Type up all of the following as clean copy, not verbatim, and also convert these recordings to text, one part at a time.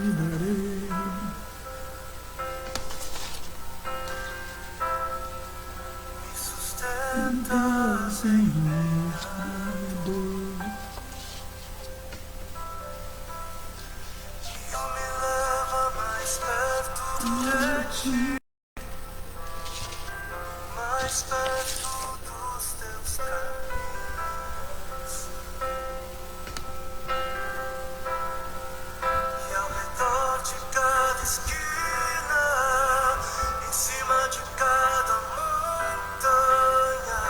te darei. Me sustentas em dor. e me leva mais perto de ti, mais perto dos teus caminhos. E ao redor de cada esquina, em cima de cada montanha,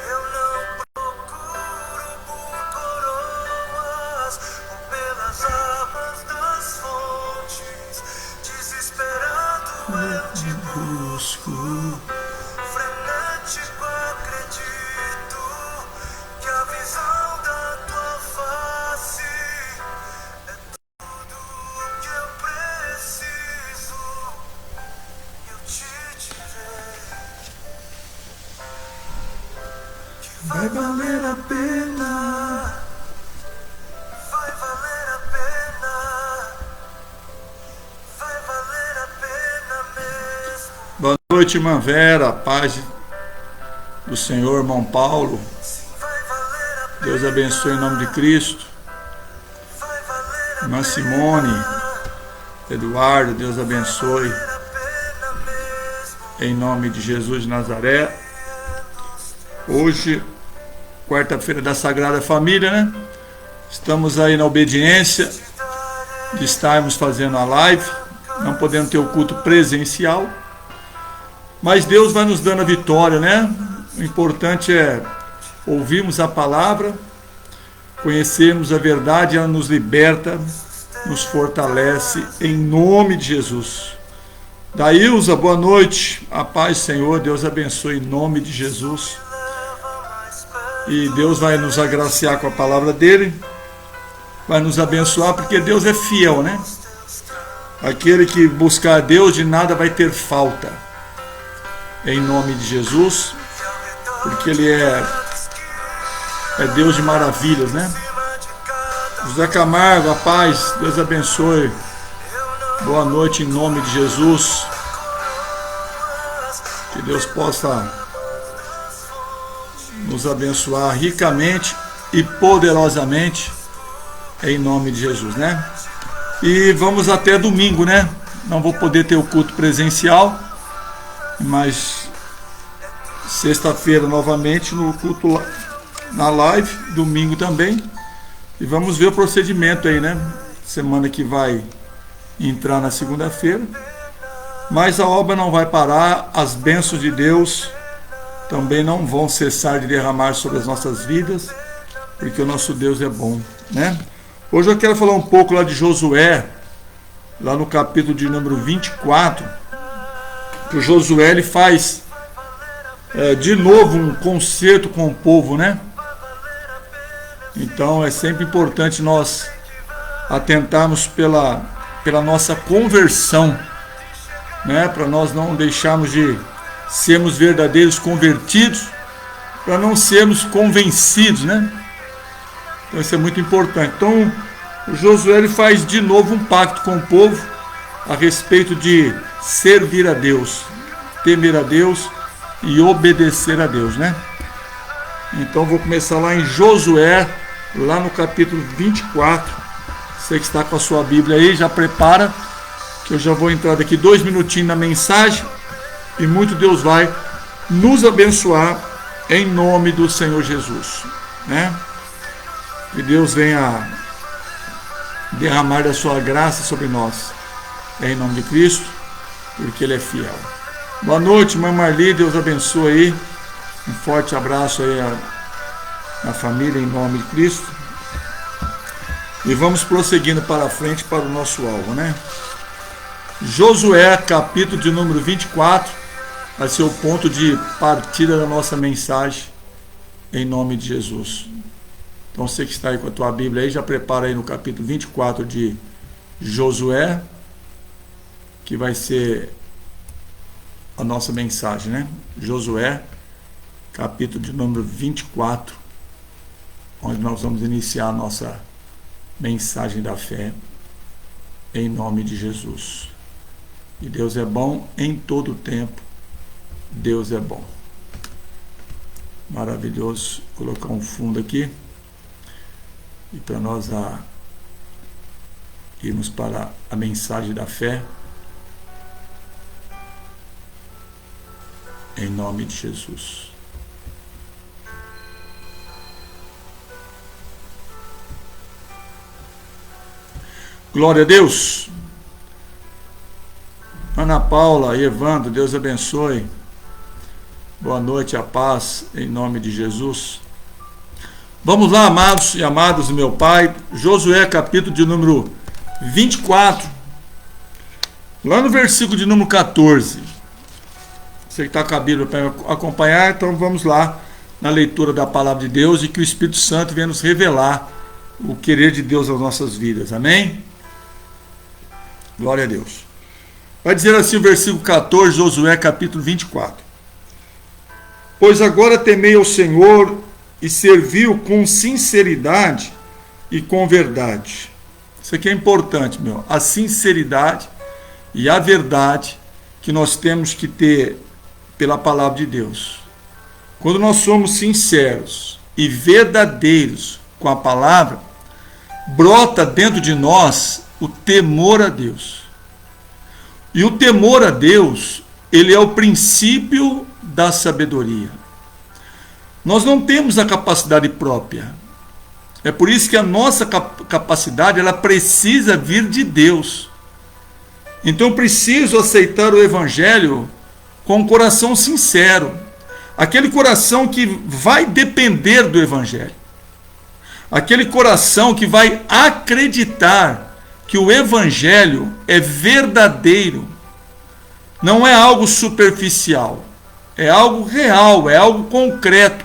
eu não procuro por coroas ou pelas águas das fontes. Desesperado eu te busco, frenético acredito que a visão da tua face é tudo o que eu preciso. Eu te direi que vai valer a pena, vai valer a pena, vai valer a pena mesmo. Boa noite, irmã Vera, paz do Senhor, irmão Paulo. Sim, vai valer a pena. Deus abençoe em nome de Cristo. Vai valer a Irmã Simone, Eduardo, Deus abençoe pena mesmo. em nome de Jesus de Nazaré. Hoje, quarta-feira da Sagrada Família, né? Estamos aí na obediência de estarmos fazendo a live. Não podemos ter o culto presencial, mas Deus vai nos dando a vitória, né? O importante é ouvirmos a palavra, conhecermos a verdade, ela nos liberta, nos fortalece em nome de Jesus. Daílza, boa noite, a paz do Senhor, Deus abençoe em nome de Jesus. E Deus vai nos agraciar com a palavra dele, vai nos abençoar, porque Deus é fiel, né? Aquele que buscar a Deus de nada vai ter falta, em nome de Jesus, porque Ele é Deus de maravilhas, né? José Camargo, a paz, Deus abençoe, boa noite em nome de Jesus, que Deus possa nos abençoar ricamente e poderosamente, em nome de Jesus, né? E vamos até domingo, né? Não vou poder ter o culto presencial, mas sexta-feira novamente no culto na live, domingo também. E vamos ver o procedimento aí, né? Semana que vai entrar na segunda-feira. Mas a obra não vai parar, as bênçãos de Deus também não vão cessar de derramar sobre as nossas vidas, porque o nosso Deus é bom, né? Hoje eu quero falar um pouco lá de Josué, lá no capítulo de número 24, que o Josué ele faz de novo um concerto com o povo, né? Então é sempre importante nós atentarmos pela nossa conversão, né? Para nós não deixarmos de sermos verdadeiros convertidos, para não sermos convencidos, né? Então isso é muito importante. Então o Josué ele faz de novo um pacto com o povo a respeito de servir a Deus, temer a Deus e obedecer a Deus, né? Então vou começar lá em Josué, lá no capítulo 24. Você que está com a sua Bíblia aí, já prepara, que eu já vou entrar daqui 2 minutinhos na mensagem e muito Deus vai nos abençoar em nome do Senhor Jesus, né? Que Deus venha derramar da sua graça sobre nós, em nome de Cristo, porque Ele é fiel. Boa noite, irmã Marli, Deus abençoe aí, um forte abraço aí à família, em nome de Cristo, e vamos prosseguindo para frente para o nosso alvo, né? Josué, capítulo de número 24, vai ser o ponto de partida da nossa mensagem, em nome de Jesus. Então você que está aí com a tua Bíblia aí, já prepara aí no capítulo 24 de Josué, que vai ser a nossa mensagem, né? Josué, capítulo de número 24, onde nós vamos iniciar a nossa mensagem da fé, em nome de Jesus. E Deus é bom em todo o tempo. Deus é bom. Maravilhoso. Vou colocar um fundo aqui. E para nós irmos para a mensagem da fé. Em nome de Jesus. Glória a Deus. Ana Paula e Evandro, Deus abençoe. Boa noite, a paz, em nome de Jesus. Vamos lá, amados e amadas do meu Pai. Josué, capítulo de número 24. Lá no versículo de número 14. Você que está com a Bíblia para acompanhar, então vamos lá na leitura da palavra de Deus e que o Espírito Santo venha nos revelar o querer de Deus nas nossas vidas. Amém? Glória a Deus. Vai dizer assim o versículo 14, Josué capítulo 24. Pois agora temei ao Senhor e serviu com sinceridade e com verdade. Isso aqui é importante, meu. A sinceridade e a verdade que nós temos que ter pela palavra de Deus. Quando nós somos sinceros e verdadeiros com a palavra, brota dentro de nós o temor a Deus. E o temor a Deus, ele é o princípio da sabedoria. Nós não temos a capacidade própria. É por isso que a nossa capacidade, ela precisa vir de Deus. Então eu preciso aceitar o Evangelho com um coração sincero. Aquele coração que vai depender do Evangelho. Aquele coração que vai acreditar que o Evangelho é verdadeiro, não é algo superficial, é algo real, é algo concreto,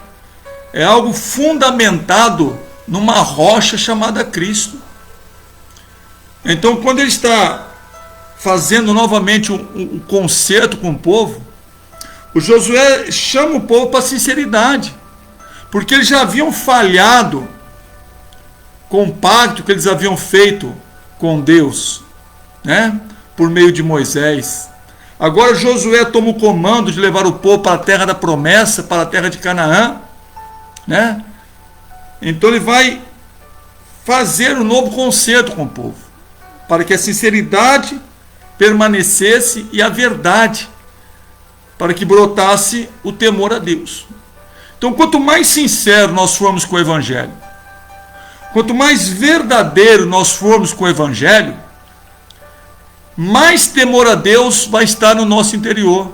é algo fundamentado numa rocha chamada Cristo. Então, quando ele está fazendo novamente um concerto com o povo, o Josué chama o povo para a sinceridade, porque eles já haviam falhado com o pacto que eles haviam feito com Deus, né? Por meio de Moisés. Agora Josué toma o comando de levar o povo para a terra da promessa, para a terra de Canaã, né? Então ele vai fazer um novo concerto com o povo, para que a sinceridade permanecesse e a verdade, para que brotasse o temor a Deus. Então, quanto mais sincero nós formos com o Evangelho, quanto mais verdadeiro nós formos com o Evangelho, mais temor a Deus vai estar no nosso interior.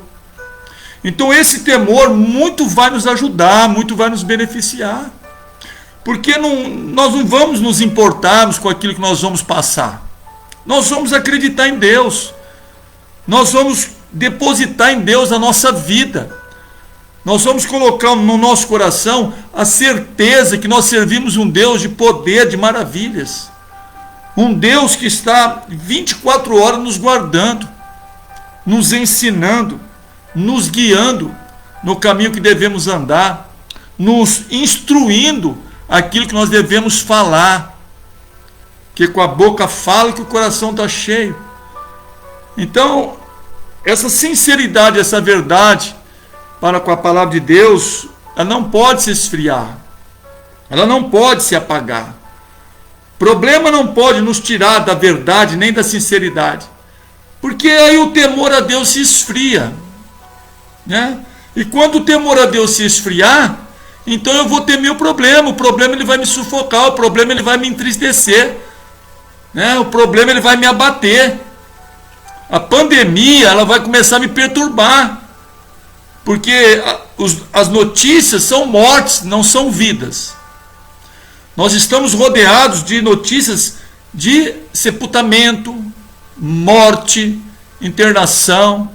Então esse temor muito vai nos ajudar, muito vai nos beneficiar. Porque nós não vamos nos importarmos com aquilo que nós vamos passar. Nós vamos acreditar em Deus. Nós vamos depositar em Deus a nossa vida. Nós vamos colocar no nosso coração a certeza que nós servimos um Deus de poder, de maravilhas. Um Deus que está 24 horas nos guardando, nos ensinando, nos guiando no caminho que devemos andar, nos instruindo aquilo que nós devemos falar. Que com a boca fala que o coração está cheio. Então, essa sinceridade, essa verdade, para com a palavra de Deus, ela não pode se esfriar, ela não pode se apagar. Problema não pode nos tirar da verdade nem da sinceridade, porque aí o temor a Deus se esfria, né? E quando o temor a Deus se esfriar, então eu vou temer o problema ele vai me sufocar, o problema ele vai me entristecer, né? O problema ele vai me abater, a pandemia ela vai começar a me perturbar, porque as notícias são mortes, não são vidas. Nós estamos rodeados de notícias de sepultamento, morte, internação,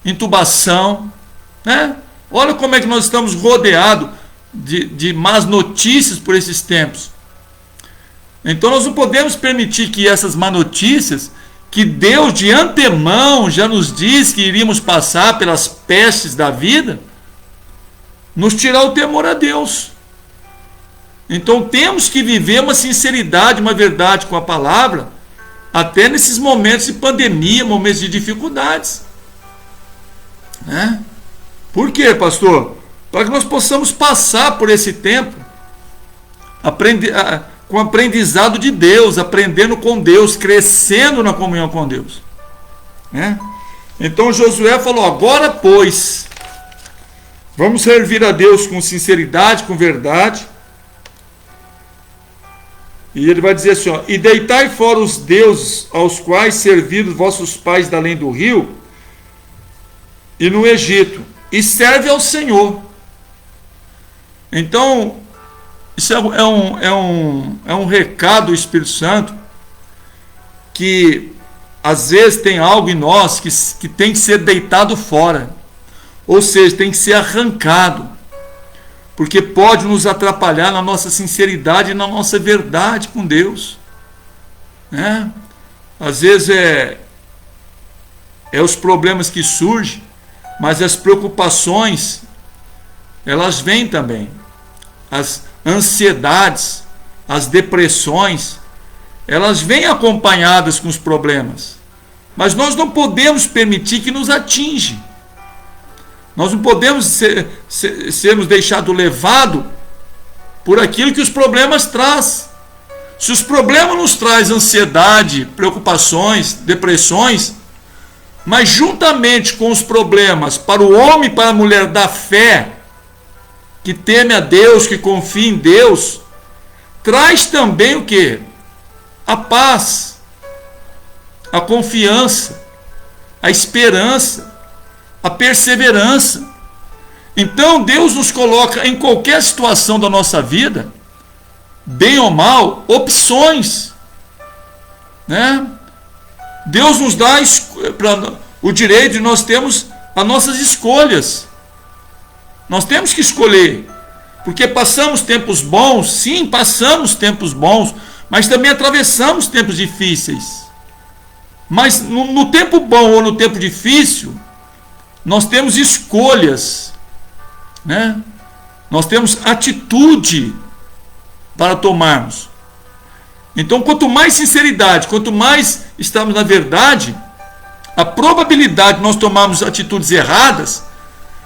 intubação, né? Olha como é que nós estamos rodeados de más notícias por esses tempos. Então nós não podemos permitir que essas más notícias, que Deus de antemão já nos diz que iríamos passar pelas pestes da vida, nos tirar o temor a Deus. Então temos que viver uma sinceridade, uma verdade com a palavra, até nesses momentos de pandemia, momentos de dificuldades. Né? Por quê, pastor? Para que nós possamos passar por esse tempo com aprendizado de Deus, aprendendo com Deus, crescendo na comunhão com Deus. Né? Então Josué falou: agora, pois, vamos servir a Deus com sinceridade, com verdade. E ele vai dizer assim, ó: e deitai fora os deuses aos quais serviram vossos pais da além do rio e no Egito, e serve ao Senhor. Então, isso é um recado do Espírito Santo, que às vezes tem algo em nós que tem que ser deitado fora, ou seja, tem que ser arrancado, porque pode nos atrapalhar na nossa sinceridade e na nossa verdade com Deus. Né? Às vezes é os problemas que surgem, mas as preocupações, elas vêm também. As ansiedades, as depressões, elas vêm acompanhadas com os problemas. Mas nós não podemos permitir que nos atinja. Nós não podemos sermos deixados levados por aquilo que os problemas trazem. Se os problemas nos trazem ansiedade, preocupações, depressões, mas juntamente com os problemas, para o homem e para a mulher da fé, que teme a Deus, que confia em Deus, traz também o quê? A paz, a confiança, a esperança, a perseverança. Então Deus nos coloca em qualquer situação da nossa vida, bem ou mal, opções, né? Deus nos dá o direito de nós termos as nossas escolhas. Nós temos que escolher, porque passamos tempos bons, sim, passamos tempos bons, mas também atravessamos tempos difíceis. Mas no tempo bom ou no tempo difícil, nós temos escolhas, né? Nós temos atitude para tomarmos. Então, quanto mais sinceridade, quanto mais estamos na verdade, a probabilidade de nós tomarmos atitudes erradas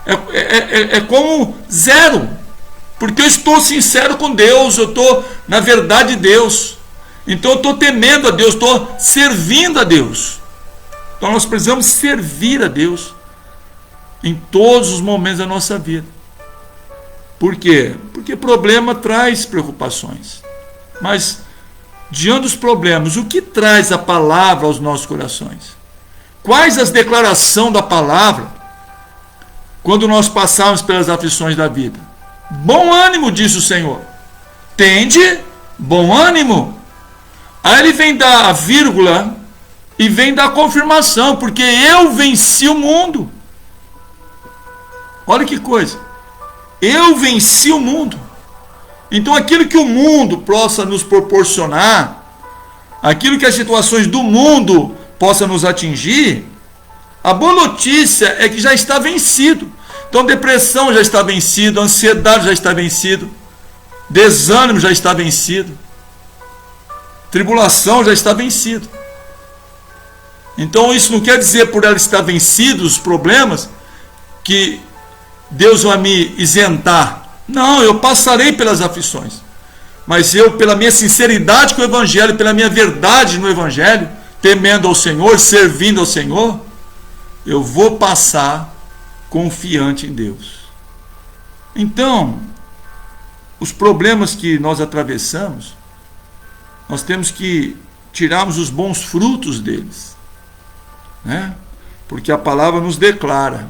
é como zero. Porque eu estou sincero com Deus, eu estou na verdade de Deus. Então eu estou temendo a Deus, estou servindo a Deus. Então nós precisamos servir a Deus em todos os momentos da nossa vida. Por quê? Porque problema traz preocupações. Mas diante dos problemas, o que traz a palavra aos nossos corações? Quais as declarações da palavra quando nós passarmos pelas aflições da vida? Bom ânimo, diz o Senhor. Tende bom ânimo. Aí ele vem dar a vírgula e vem dar a confirmação, porque eu venci o mundo. Olha que coisa. Eu venci o mundo. Então aquilo que o mundo possa nos proporcionar, aquilo que as situações do mundo possam nos atingir, a boa notícia é que já está vencido. Então depressão já está vencido, ansiedade já está vencido, desânimo já está vencido, tribulação já está vencido. Então isso não quer dizer, por ela estar vencido os problemas, que Deus vai me isentar. Não, eu passarei pelas aflições, mas eu, pela minha sinceridade com o Evangelho, pela minha verdade no Evangelho, temendo ao Senhor, servindo ao Senhor, eu vou passar confiante em Deus. Então, os problemas que nós atravessamos, nós temos que tirarmos os bons frutos deles, né? Porque a palavra nos declara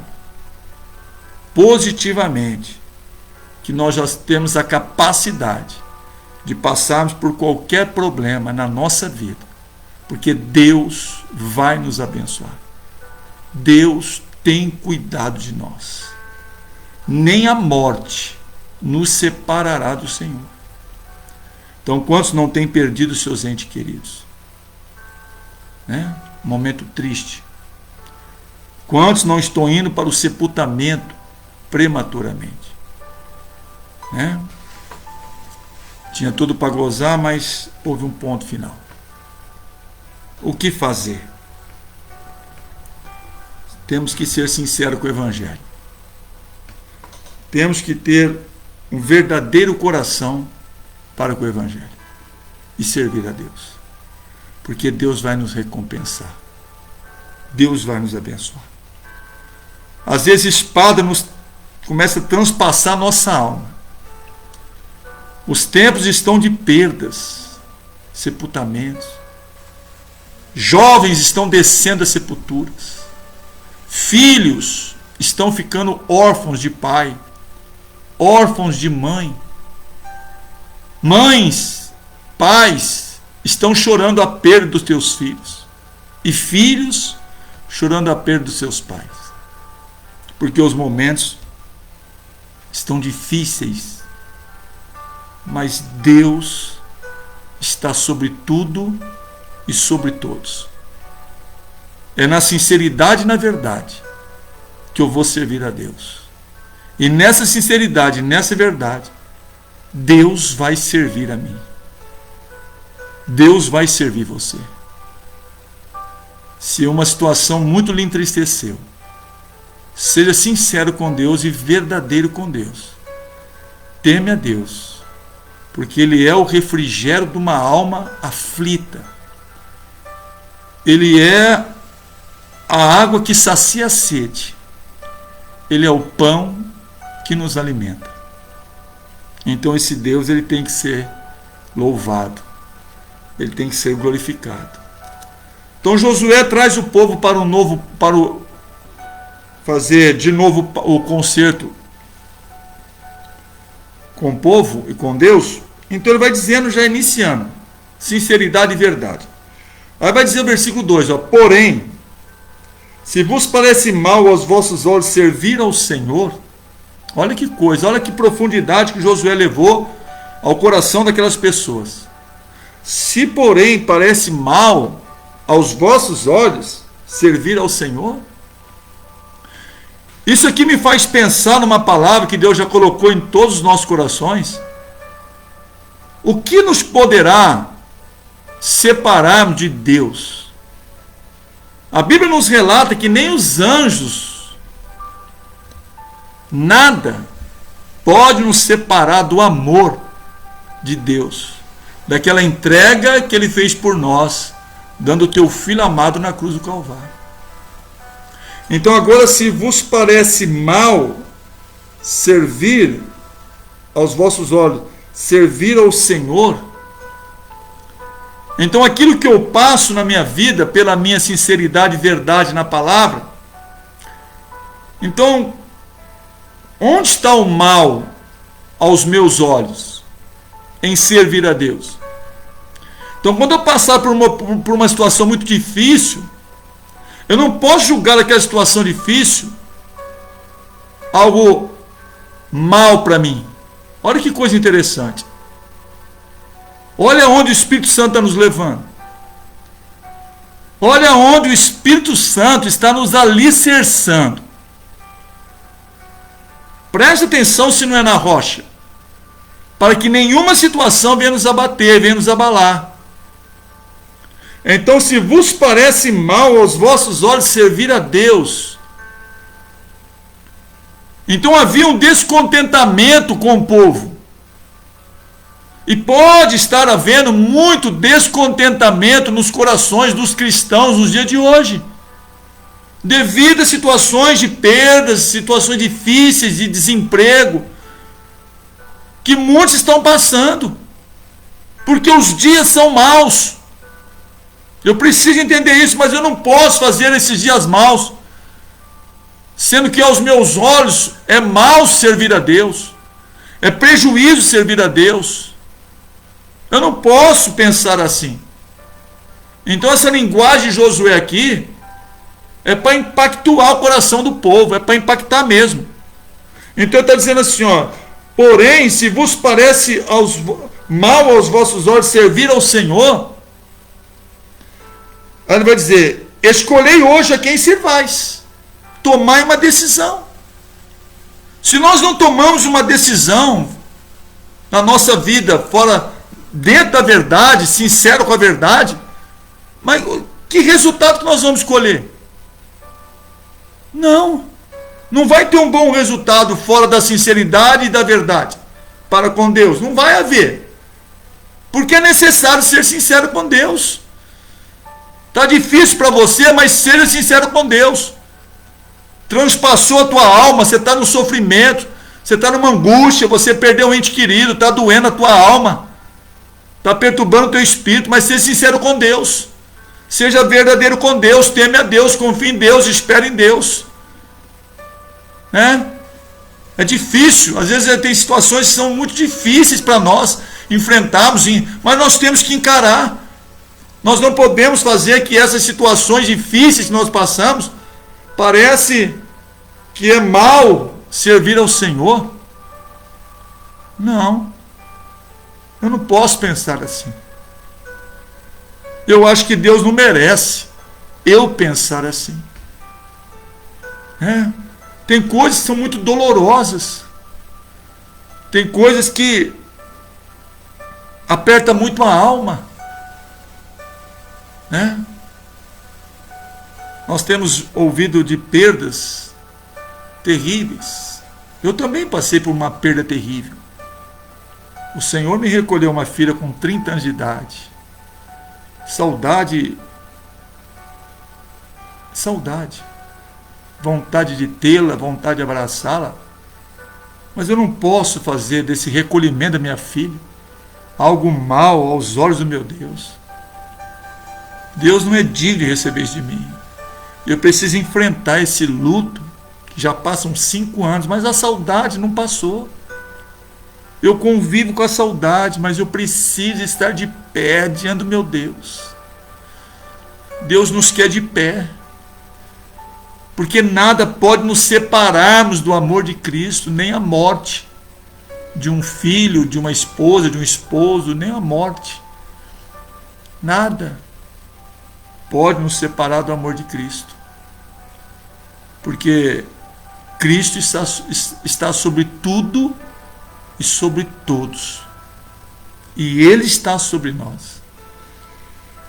positivamente que nós já temos a capacidade de passarmos por qualquer problema na nossa vida, porque Deus vai nos abençoar. Deus tem cuidado de nós. Nem a morte nos separará do Senhor. Então, quantos não têm perdido seus entes queridos? Né? Momento triste. Quantos não estão indo para o sepultamento prematuramente? Né? Tinha tudo para gozar, mas houve um ponto final. o que fazer? Temos que ser sinceros com o Evangelho. Temos que ter um verdadeiro coração para com o Evangelho e servir a Deus. Porque Deus vai nos recompensar. Deus vai nos abençoar. Às vezes a espada começa a transpassar a nossa alma. Os tempos estão de perdas, sepultamentos. Jovens estão descendo às sepulturas. Filhos estão ficando órfãos de pai, órfãos de mãe. Mães, pais estão chorando a perda dos teus filhos. E filhos chorando a perda dos seus pais. Porque os momentos estão difíceis. Mas Deus está sobre tudo e sobre todos. É na sinceridade e na verdade que eu vou servir a Deus. E nessa sinceridade, nessa verdade, Deus vai servir a mim. Deus vai servir você. Se uma situação muito lhe entristeceu, seja sincero com Deus e verdadeiro com Deus. Teme a Deus, porque Ele é o refrigério de uma alma aflita. Ele é a água que sacia a sede. Ele é o pão que nos alimenta. Então esse Deus, ele tem que ser louvado. Ele tem que ser glorificado. Então Josué traz o povo fazer de novo o concerto com o povo e com Deus. Então ele vai dizendo, já iniciando, sinceridade e verdade. Aí vai dizer o versículo 2, porém, se vos parece mal aos vossos olhos servir ao Senhor, olha que coisa, olha que profundidade que Josué levou ao coração daquelas pessoas. Se porém parece mal aos vossos olhos servir ao Senhor, isso aqui me faz pensar numa palavra que Deus já colocou em todos os nossos corações. O que nos poderá separar de Deus? A Bíblia nos relata que nem os anjos, nada pode nos separar do amor de Deus, daquela entrega que Ele fez por nós, dando o teu Filho amado na cruz do Calvário. Então agora, se vos parece mal servir aos vossos olhos, servir ao Senhor, então aquilo que eu passo na minha vida, pela minha sinceridade e verdade na palavra, então, onde está o mal aos meus olhos em servir a Deus? Então, quando eu passar por uma situação muito difícil, eu não posso julgar aquela situação difícil algo mal para mim. Olha que coisa interessante. Olha onde o Espírito Santo está nos levando. Olha onde o Espírito Santo está nos alicerçando. Preste atenção se não é na rocha, para que nenhuma situação venha nos abater, venha nos abalar. Então, se vos parece mal aos vossos olhos servir a Deus, então havia um descontentamento com o povo. E pode estar havendo muito descontentamento nos corações dos cristãos nos dias de hoje, devido a situações de perdas, situações difíceis de desemprego, que muitos estão passando, porque os dias são maus. Eu preciso entender isso, mas eu não posso fazer esses dias maus, sendo que aos meus olhos é mal servir a Deus, é prejuízo servir a Deus. Eu não posso pensar assim. Então essa linguagem de Josué aqui é para impactuar o coração do povo, é para impactar mesmo. Então ele está dizendo assim, porém, se vos parece mal aos vossos olhos servir ao Senhor, aí ele vai dizer, escolhei hoje a quem servais, tomai uma decisão. Se nós não tomamos uma decisão na nossa vida, dentro da verdade, sincero com a verdade, mas que resultado que nós vamos colher? Não vai ter um bom resultado fora da sinceridade e da verdade para com Deus. Não vai haver. Porque é necessário ser sincero com Deus. Está difícil para você, mas seja sincero com Deus. Transpassou a tua alma, você está no sofrimento, você está numa angústia, você perdeu um ente querido, está doendo a tua alma, está perturbando o teu espírito, mas seja sincero com Deus. Seja verdadeiro com Deus, teme a Deus, confie em Deus, espere em Deus. É difícil, às vezes tem situações que são muito difíceis para nós enfrentarmos, mas nós temos que encarar. Nós não podemos fazer que essas situações difíceis que nós passamos, parece que é mal servir ao Senhor. Não, eu não posso pensar assim. Eu acho que Deus não merece eu pensar assim. Tem coisas que são muito dolorosas. Tem coisas que apertam muito a alma. Nós temos ouvido de perdas terríveis. Eu também passei por uma perda terrível. O Senhor me recolheu uma filha com 30 anos de idade. Saudade. Vontade de tê-la, vontade de abraçá-la. Mas eu não posso fazer desse recolhimento da minha filha algo mal aos olhos do meu Deus. Deus não é digno de receber isso de mim. Eu preciso enfrentar esse luto, que já passam 5 anos, mas a saudade não passou. Eu convivo com a saudade, mas eu preciso estar de pé diante do meu Deus. Deus nos quer de pé, porque nada pode nos separarmos do amor de Cristo, nem a morte de um filho, de uma esposa, de um esposo, nem a morte. Nada pode nos separar do amor de Cristo, porque Cristo está sobre tudo e sobre todos, e Ele está sobre nós.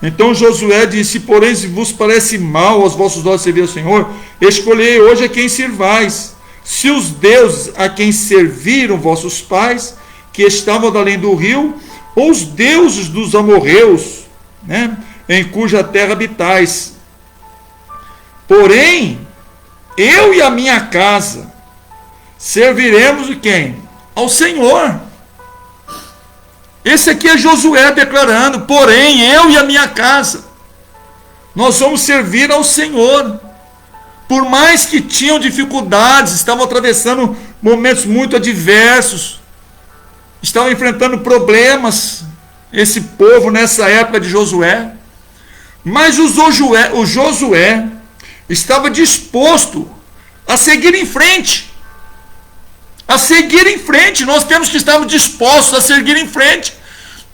Então Josué disse: porém, se vos parece mal aos vossos olhos servir ao Senhor, escolhei hoje a quem servais. Se os deuses a quem serviram vossos pais, que estavam além do rio, ou os deuses dos amorreus, em cuja terra habitais. Porém, eu e a minha casa serviremos de quem? Ao Senhor. Esse aqui é Josué declarando: porém, eu e a minha casa, nós vamos servir ao Senhor. Por mais que tinham dificuldades, estavam atravessando momentos muito adversos, estavam enfrentando problemas, esse povo nessa época de Josué, mas o Josué estava disposto a seguir em frente. Nós temos que estar dispostos a seguir em frente.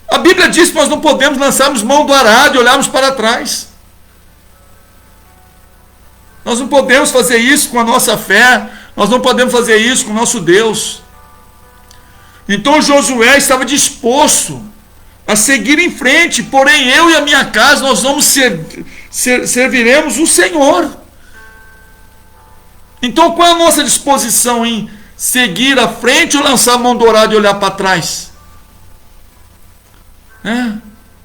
A Bíblia diz que nós não podemos lançarmos mão do arado e olharmos para trás. Nós não podemos fazer isso com a nossa fé, nós não podemos fazer isso com o nosso Deus. Então Josué estava disposto a seguir em frente, porém eu e a minha casa, nós vamos serviremos o Senhor. Então qual é a nossa disposição em seguir à frente ou lançar a mão do arado e olhar para trás?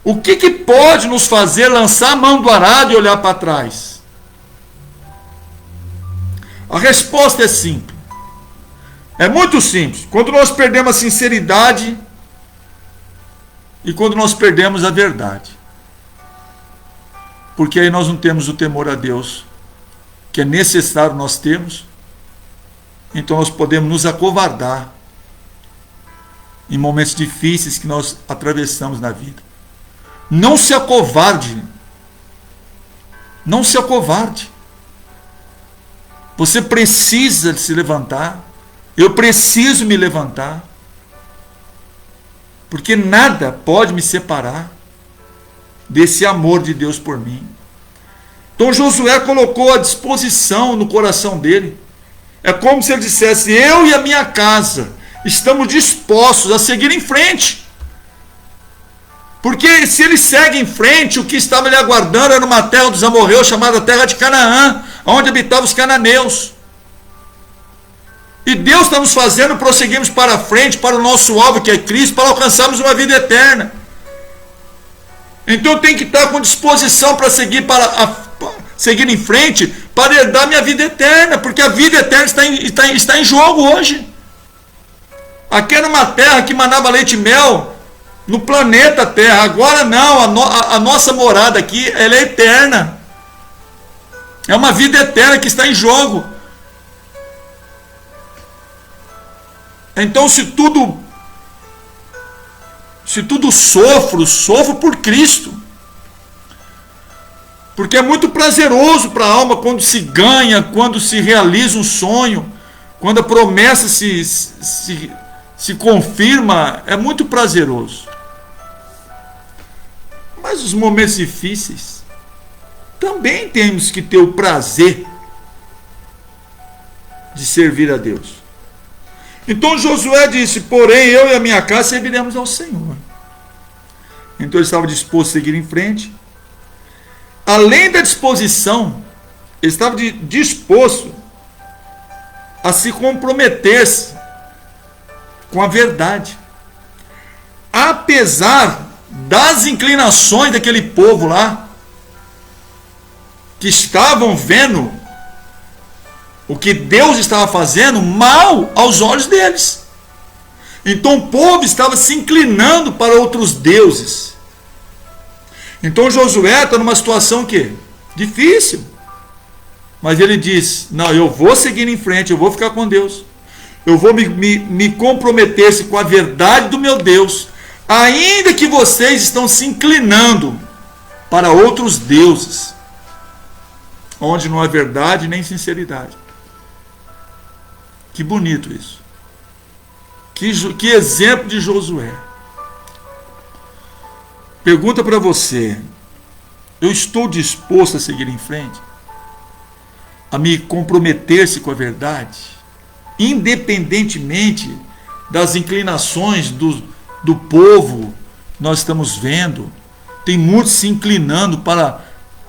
O que pode nos fazer lançar a mão do arado e olhar para trás? A resposta é simples. É muito simples. Quando nós perdemos a sinceridade e quando nós perdemos a verdade. Porque aí nós não temos o temor a Deus, que é necessário nós termos. Então nós podemos nos acovardar em momentos difíceis que nós atravessamos na vida. Não se acovarde. Não se acovarde. Você precisa se levantar. Eu preciso me levantar. Porque nada pode me separar desse amor de Deus por mim. Então Josué colocou à disposição no coração dele. É como se ele dissesse: eu e a minha casa estamos dispostos a seguir em frente. Porque se ele segue em frente, o que estava lhe aguardando era uma terra dos amorreus, chamada terra de Canaã, onde habitavam os cananeus. E Deus está nos fazendo prosseguirmos para frente, para o nosso alvo, que é Cristo, para alcançarmos uma vida eterna. Então eu tenho que estar com disposição para seguir, seguir em frente, para herdar minha vida eterna, porque a vida eterna está em jogo hoje. Aqui era uma terra que manava leite e mel, no planeta Terra. Agora não, a nossa morada aqui, ela é eterna. É uma vida eterna que está em jogo. Então se tudo sofro por Cristo. Porque é muito prazeroso para a alma quando se ganha, quando se realiza um sonho, quando a promessa se confirma, é muito prazeroso. Mas os momentos difíceis, também temos que ter o prazer de servir a Deus. Então Josué disse: porém eu e a minha casa serviremos ao Senhor. Então ele estava disposto a seguir em frente. Além da disposição, ele estava disposto a se comprometer-se com a verdade. Apesar das inclinações daquele povo lá, que estavam vendo o que Deus estava fazendo mal aos olhos deles. Então o povo estava se inclinando para outros deuses. Então Josué está numa situação que difícil. Mas ele diz: não, eu vou seguir em frente, eu vou ficar com Deus. Eu vou me comprometer-se com a verdade do meu Deus, ainda que vocês estão se inclinando para outros deuses, onde não há verdade nem sinceridade. Que bonito isso. Que exemplo de Josué. Pergunta para você: eu estou disposto a seguir em frente? A me comprometer-se com a verdade? Independentemente das inclinações do povo, nós estamos vendo, tem muitos se inclinando para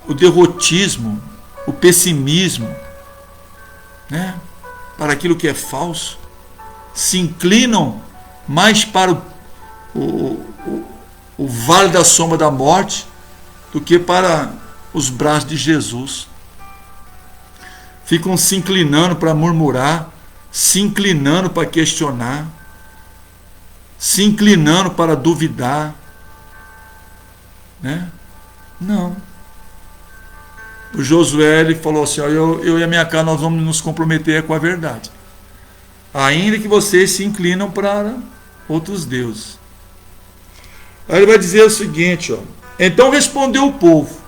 o derrotismo, o pessimismo, né? Para aquilo que é falso, se inclinam mais para o vale da sombra da morte do que para os braços de Jesus. Ficam se inclinando para murmurar, se inclinando para questionar, se inclinando para duvidar, né? Não. O Josué, ele falou assim: ó, eu e a minha casa, nós vamos nos comprometer com a verdade, ainda que vocês se inclinam para outros deuses. Aí ele vai dizer o seguinte, ó: então respondeu o povo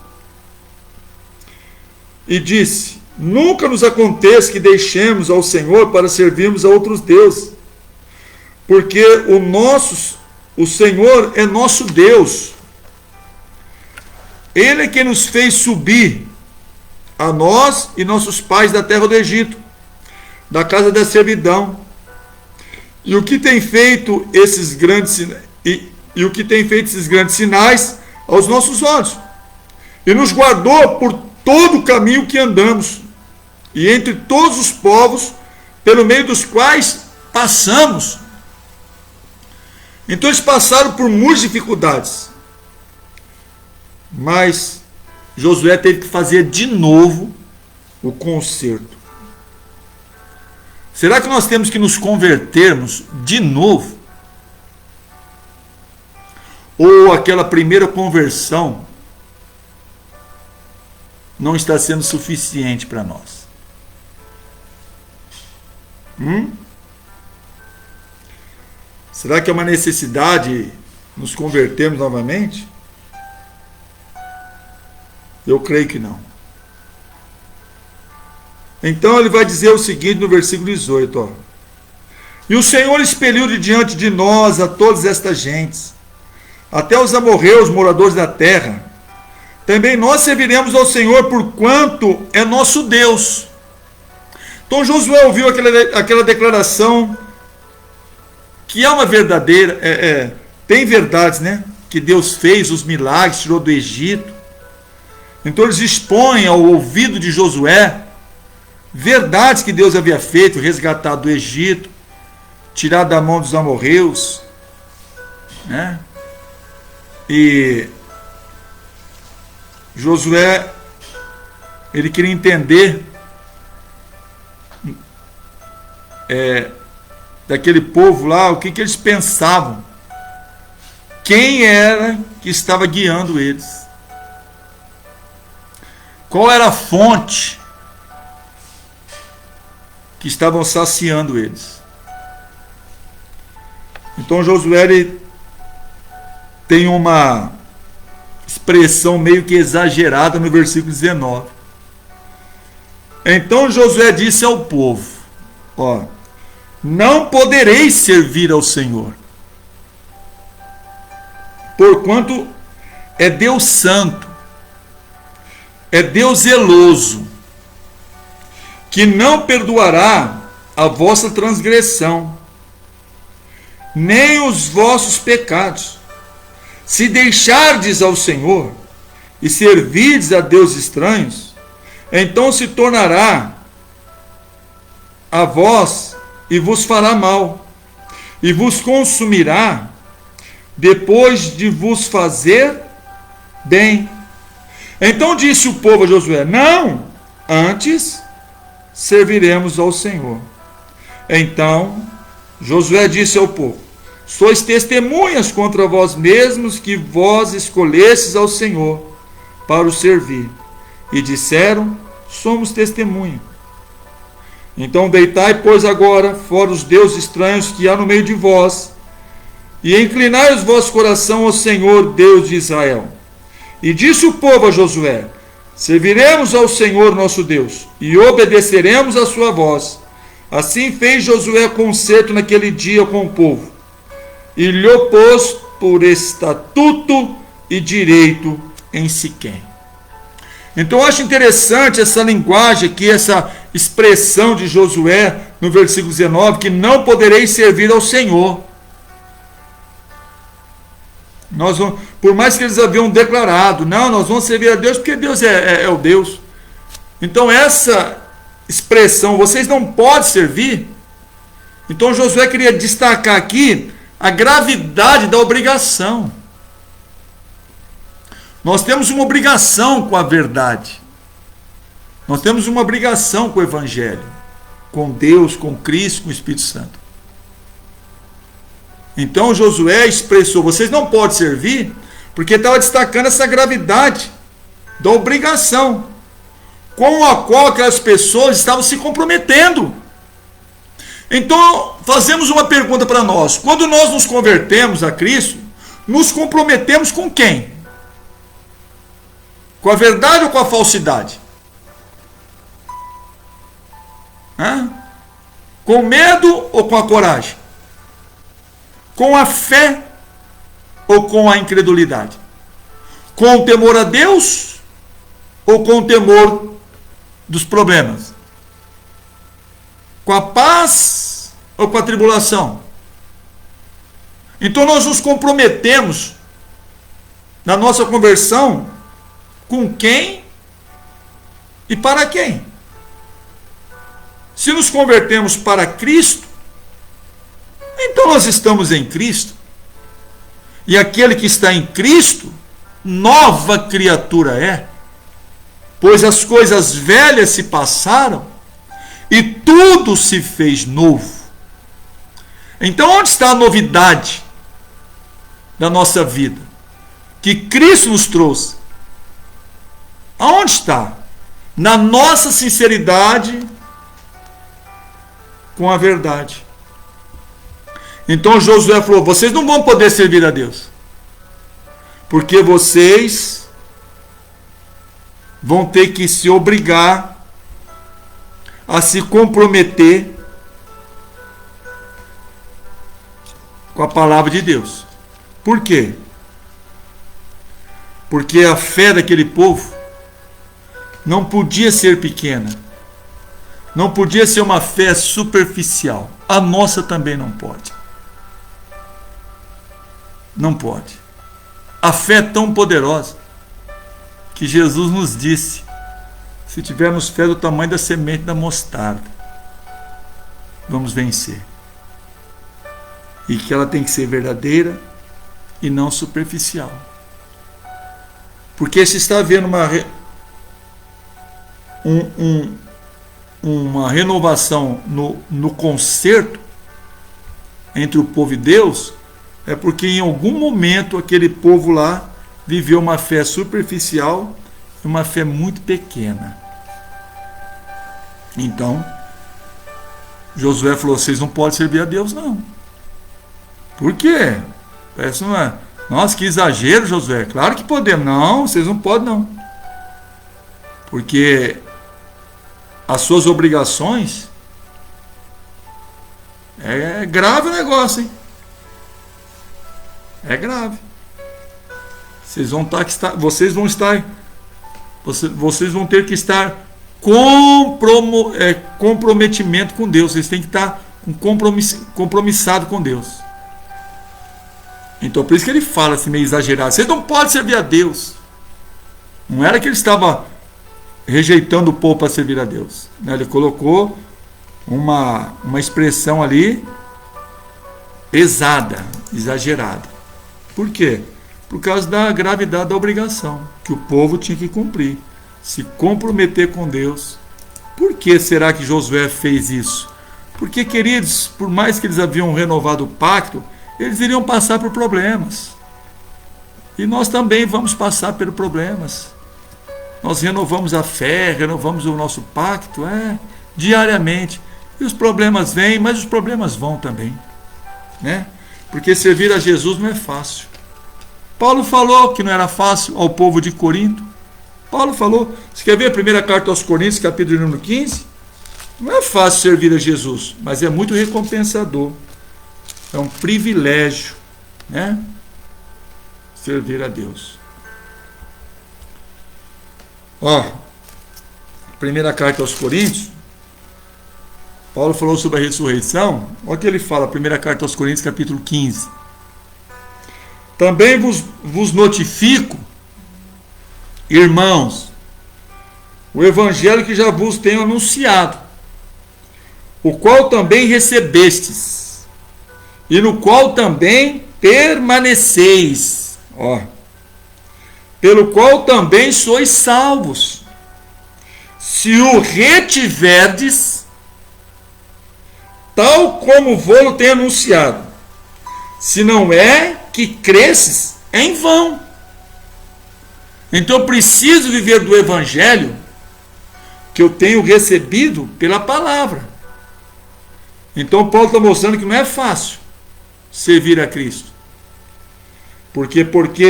e disse: nunca nos aconteça que deixemos ao Senhor para servirmos a outros deuses, porque o Senhor é nosso Deus. Ele é quem nos fez subir, a nós e nossos pais, da terra do Egito, da casa da servidão. E o que tem feito esses grandes sinais aos nossos olhos, e nos guardou por todo o caminho que andamos, e entre todos os povos pelo meio dos quais passamos. Então eles passaram por muitas dificuldades, mas Josué teve que fazer de novo o conserto. Será que nós temos que nos convertermos de novo? Ou aquela primeira conversão não está sendo suficiente para nós? Será que é uma necessidade nos convertermos novamente? Eu creio que não. Então ele vai dizer o seguinte no versículo 18, ó: e o Senhor expeliu de diante de nós a todas estas gentes, até os amorreus, moradores da terra. Também nós serviremos ao Senhor, porquanto é nosso Deus. Então Josué ouviu aquela declaração, que é uma verdadeira, tem verdades, né? que Deus fez, os milagres, tirou do Egito. Então eles expõem ao ouvido de Josué verdades que Deus havia feito, resgatado do Egito, tirado da mão dos amorreus, né? E Josué, ele queria entender daquele povo lá, o que eles pensavam, quem era que estava guiando eles, qual era a fonte que estavam saciando eles. Então Josué, ele tem uma expressão meio que exagerada no versículo 19. Então Josué disse ao povo: ó, não podereis servir ao Senhor, porquanto é Deus santo, é Deus zeloso, que não perdoará a vossa transgressão, nem os vossos pecados. Se deixardes ao Senhor e servirdes a deuses estranhos, então se tornará a vós e vos fará mal, e vos consumirá depois de vos fazer bem. Então disse o povo a Josué: não, antes serviremos ao Senhor. Então Josué disse ao povo: sois testemunhas contra vós mesmos que vós escolhestes ao Senhor para o servir. E disseram: somos testemunha. Então deitai, pois, agora fora os deuses estranhos que há no meio de vós, e inclinai os vossos coração ao Senhor, Deus de Israel. E disse o povo a Josué: serviremos ao Senhor nosso Deus, e obedeceremos a sua voz. Assim fez Josué concerto naquele dia com o povo, e lhe pôs por estatuto e direito em Siquém. Então eu acho interessante essa linguagem aqui, essa expressão de Josué no versículo 19, que não podereis servir ao Senhor. Por mais que eles haviam declarado: não, nós vamos servir a Deus porque Deus é o Deus. Então essa expressão, vocês não podem servir. Então Josué queria destacar aqui a gravidade da obrigação. Nós temos uma obrigação com a verdade. Nós temos uma obrigação com o Evangelho, com Deus, com Cristo, com o Espírito Santo. Então Josué expressou: vocês não podem servir, porque estava destacando essa gravidade da obrigação com a qual aquelas pessoas estavam se comprometendo. Então fazemos uma pergunta para nós: quando nós nos convertemos a Cristo, nos comprometemos com quem? Com a verdade ou com a falsidade? Com medo ou com a coragem? Com a fé ou com a incredulidade? Com o temor a Deus ou com o temor dos problemas? Com a paz ou com a tribulação? Então nós nos comprometemos na nossa conversão com quem e para quem? Se nos convertemos para Cristo, então nós estamos em Cristo. E aquele que está em Cristo, nova criatura é, pois as coisas velhas se passaram e tudo se fez novo. Então onde está a novidade da nossa vida que Cristo nos trouxe? Aonde está? Na nossa sinceridade com a verdade. Então Josué falou: vocês não vão poder servir a Deus, porque vocês vão ter que se obrigar a se comprometer com a palavra de Deus. Por quê? Porque a fé daquele povo não podia ser pequena, não podia ser uma fé superficial. A nossa também não pode. Não pode. A fé é tão poderosa que Jesus nos disse: se tivermos fé do tamanho da semente da mostarda, vamos vencer. E que ela tem que ser verdadeira e não superficial. Porque se está havendo uma renovação no concerto entre o povo e Deus, é porque em algum momento aquele povo lá viveu uma fé superficial e uma fé muito pequena. Então, Josué falou: vocês não podem servir a Deus, não. Por quê? Parece uma... Nossa, que exagero, Josué. Claro que podemos. Não, vocês não podem, não. Porque as suas obrigações... É grave o negócio, hein? É grave. Vocês vão ter que estar comprometimento com Deus. Vocês têm que estar compromissado com Deus. Então por isso que ele fala assim meio exagerado: vocês não podem servir a Deus. Não era que ele estava rejeitando o povo para servir a Deus, né? Ele colocou uma expressão ali pesada, exagerada. Por quê? Por causa da gravidade da obrigação que o povo tinha que cumprir, se comprometer com Deus. Por que será que Josué fez isso? Porque, queridos, por mais que eles haviam renovado o pacto, eles iriam passar por problemas. E nós também vamos passar por problemas. Nós renovamos a fé, renovamos o nosso pacto, diariamente. E os problemas vêm, mas os problemas vão também, né? Porque servir a Jesus não é fácil. Paulo falou que não era fácil ao povo de Corinto. Paulo falou. Você quer ver a primeira carta aos Coríntios, capítulo número 15? Não é fácil servir a Jesus, mas é muito recompensador. É um privilégio, né? Servir a Deus. Primeira carta aos Coríntios, Paulo falou sobre a ressurreição. Olha o que ele fala, primeira carta aos Coríntios, capítulo 15. Também vos notifico, irmãos, o evangelho que já vos tenho anunciado, o qual também recebestes, e no qual também permaneceis, pelo qual também sois salvos, se o retiverdes, tal como vou ter anunciado, se não é que cresces em vão. Então eu preciso viver do evangelho que eu tenho recebido pela palavra. Então Paulo está mostrando que não é fácil servir a Cristo. Porque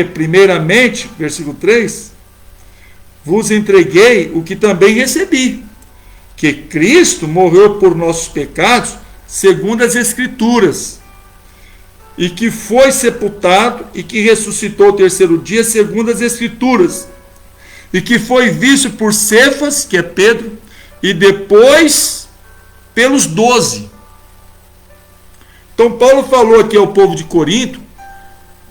primeiramente, versículo 3, vos entreguei o que também recebi, que Cristo morreu por nossos pecados, segundo as Escrituras, e que foi sepultado, e que ressuscitou o terceiro dia, segundo as Escrituras, e que foi visto por Cefas, que é Pedro, e depois pelos 12. Então Paulo falou aqui ao povo de Corinto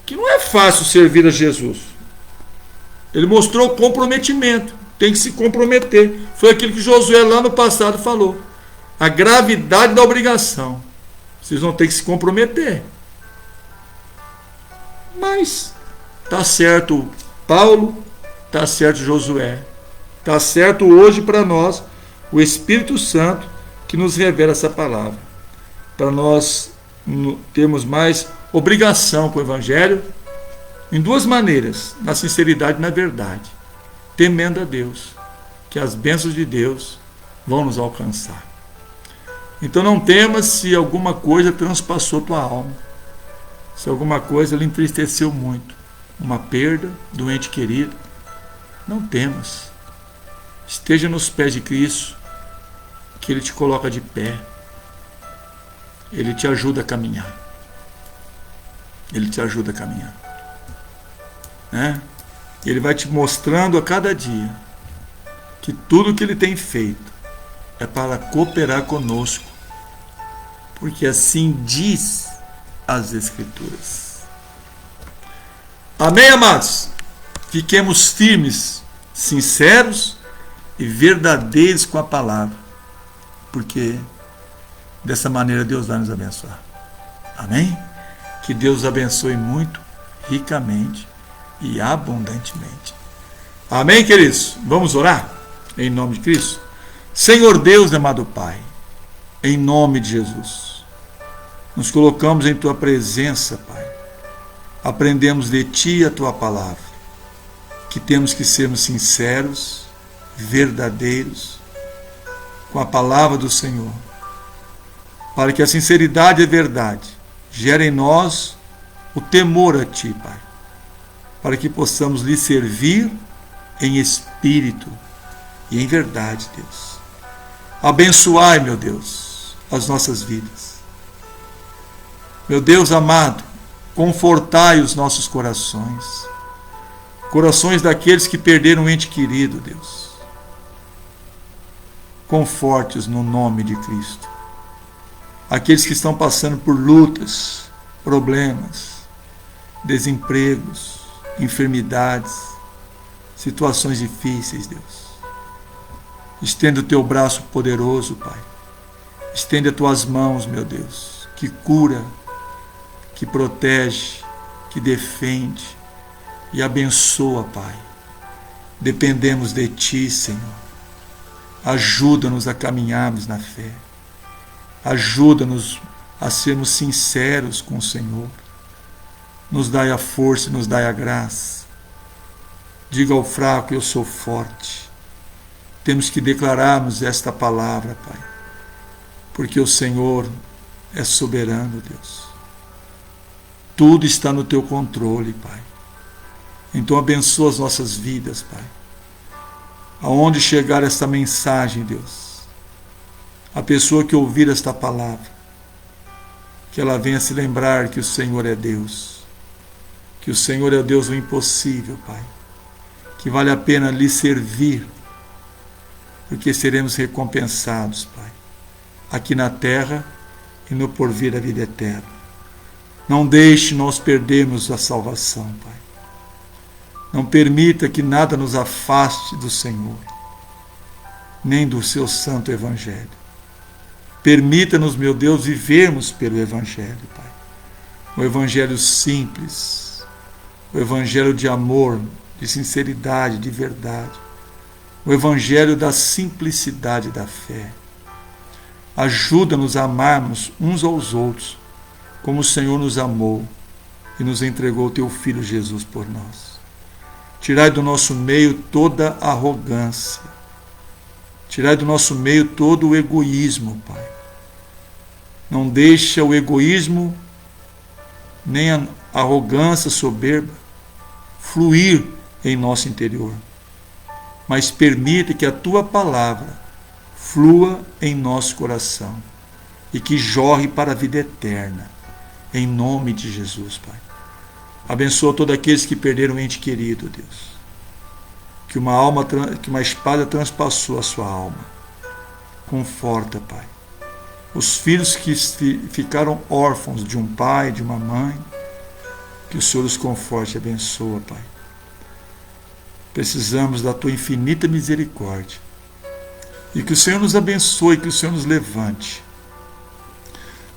que não é fácil servir a Jesus. Ele mostrou comprometimento, tem que se comprometer. Foi aquilo que Josué lá no passado falou. A gravidade da obrigação. Vocês vão ter que se comprometer. Mas está certo Paulo, está certo Josué, está certo hoje para nós o Espírito Santo que nos revela essa palavra, para nós termos mais obrigação com o Evangelho em duas maneiras: na sinceridade e na verdade, temendo a Deus, que as bênçãos de Deus vão nos alcançar. Então não temas se alguma coisa transpassou tua alma, se alguma coisa lhe entristeceu muito, uma perda, doente querido. Não temas. Esteja nos pés de Cristo, que Ele te coloca de pé. Ele te ajuda a caminhar. Ele te ajuda a caminhar. Né? Ele vai te mostrando a cada dia que tudo que Ele tem feito é para cooperar conosco, porque assim diz as Escrituras. Amém, amados? Fiquemos firmes, sinceros e verdadeiros com a palavra, porque dessa maneira Deus vai nos abençoar. Amém? Que Deus abençoe muito, ricamente e abundantemente. Amém, queridos? Vamos orar? Em nome de Cristo. Senhor Deus, amado Pai, em nome de Jesus, nos colocamos em Tua presença, Pai. Aprendemos de Ti a Tua palavra, que temos que sermos sinceros, verdadeiros, com a palavra do Senhor, para que a sinceridade e a verdade gerem em nós o temor a Ti, Pai, para que possamos lhe servir em espírito e em verdade, Deus. Abençoai, meu Deus, as nossas vidas. Meu Deus amado, confortai os nossos corações, corações daqueles que perderam um ente querido, Deus. Conforte-os no nome de Cristo. Aqueles que estão passando por lutas, problemas, desempregos, enfermidades, situações difíceis, Deus. Estende o Teu braço poderoso, Pai. Estende as Tuas mãos, meu Deus, que cura, que protege, que defende e abençoa, Pai. Dependemos de Ti, Senhor. Ajuda-nos a caminharmos na fé. Ajuda-nos a sermos sinceros com o Senhor. Nos dai a força e nos dai a graça. Diga ao fraco, eu sou forte. Temos que declararmos esta palavra, Pai, porque o Senhor é soberano, Deus. Tudo está no Teu controle, Pai. Então abençoa as nossas vidas, Pai. Aonde chegar esta mensagem, Deus, a pessoa que ouvir esta palavra, que ela venha se lembrar que o Senhor é Deus, que o Senhor é o Deus do impossível, Pai, que vale a pena lhe servir, porque seremos recompensados, Pai, aqui na terra e no porvir da vida eterna. Não deixe nós perdermos a salvação, Pai. Não permita que nada nos afaste do Senhor, nem do Seu santo Evangelho. Permita-nos, meu Deus, vivermos pelo Evangelho, Pai. O Evangelho simples, o Evangelho de amor, de sinceridade, de verdade. O Evangelho da simplicidade da fé. Ajuda-nos a amarmos uns aos outros, como o Senhor nos amou e nos entregou o Teu Filho Jesus por nós. Tirai do nosso meio toda arrogância. Tirai do nosso meio todo o egoísmo, Pai. Não deixa o egoísmo, nem a arrogância soberba fluir em nosso interior, mas permite que a Tua palavra flua em nosso coração e que jorre para a vida eterna, em nome de Jesus, Pai. Abençoa todos aqueles que perderam um ente querido, Deus, que uma espada transpassou a sua alma. Conforta, Pai, os filhos que ficaram órfãos de um pai, de uma mãe, que o Senhor os conforte e abençoa, Pai. Precisamos da Tua infinita misericórdia. E que o Senhor nos abençoe, que o Senhor nos levante.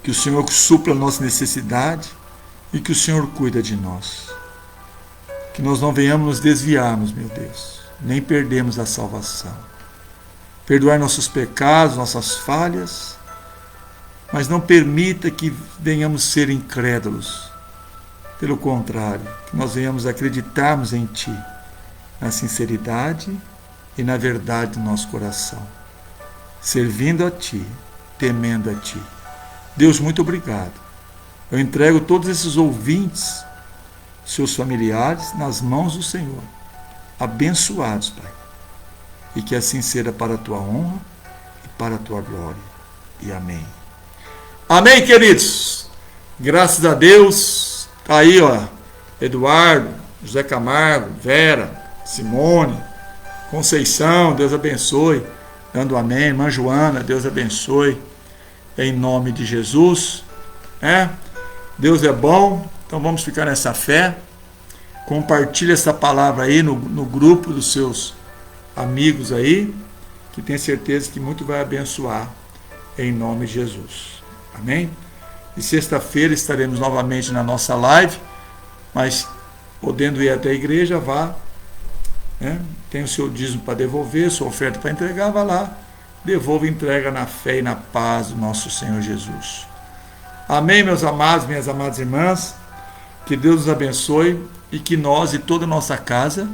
Que o Senhor supra a nossa necessidade e que o Senhor cuida de nós. Que nós não venhamos nos desviarmos, meu Deus, nem perdemos a salvação. Perdoar nossos pecados, nossas falhas, mas não permita que venhamos ser incrédulos. Pelo contrário, que nós venhamos acreditarmos em Ti, na sinceridade e na verdade do nosso coração, servindo a Ti, temendo a Ti. Deus, muito obrigado. Eu entrego todos esses ouvintes, seus familiares, nas mãos do Senhor, abençoados, Pai, e que assim seja para a Tua honra e para a Tua glória. E amém. Amém, queridos. Graças a Deus. Está aí, ó, Eduardo, José Camargo, Vera, Simone, Conceição, Deus abençoe, dando amém. Irmã Joana, Deus abençoe, em nome de Jesus. Deus é bom, então vamos ficar nessa fé. Compartilhe essa palavra aí no grupo dos seus amigos aí, que tenho certeza que muito vai abençoar, em nome de Jesus. Amém? E sexta-feira estaremos novamente na nossa live, mas podendo ir até a igreja, vá, né? Tem o seu dízimo para devolver, sua oferta para entregar, vá lá, devolva e entrega na fé e na paz do nosso Senhor Jesus. Amém, meus amados, minhas amadas irmãs, que Deus nos abençoe e que nós e toda a nossa casa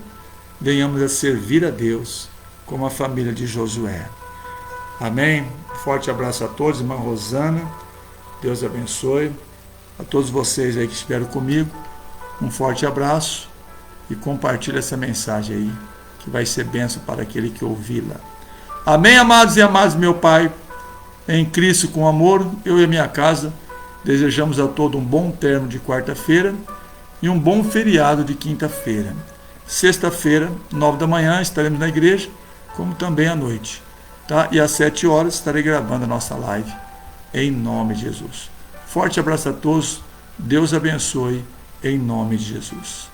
venhamos a servir a Deus como a família de Josué. Amém? Forte abraço a todos, irmã Rosana, Deus abençoe. A todos vocês aí que estiveram comigo, um forte abraço e compartilhe essa mensagem aí, que vai ser bênção para aquele que ouvi-la. Amém, amados e amadas, meu Pai, em Cristo com amor, eu e a minha casa desejamos a todos um bom término de quarta-feira e um bom feriado de quinta-feira. Sexta-feira, 9 da manhã, estaremos na igreja, como também à noite. Tá? E às 7 horas estarei gravando a nossa live, em nome de Jesus. Forte abraço a todos, Deus abençoe, em nome de Jesus.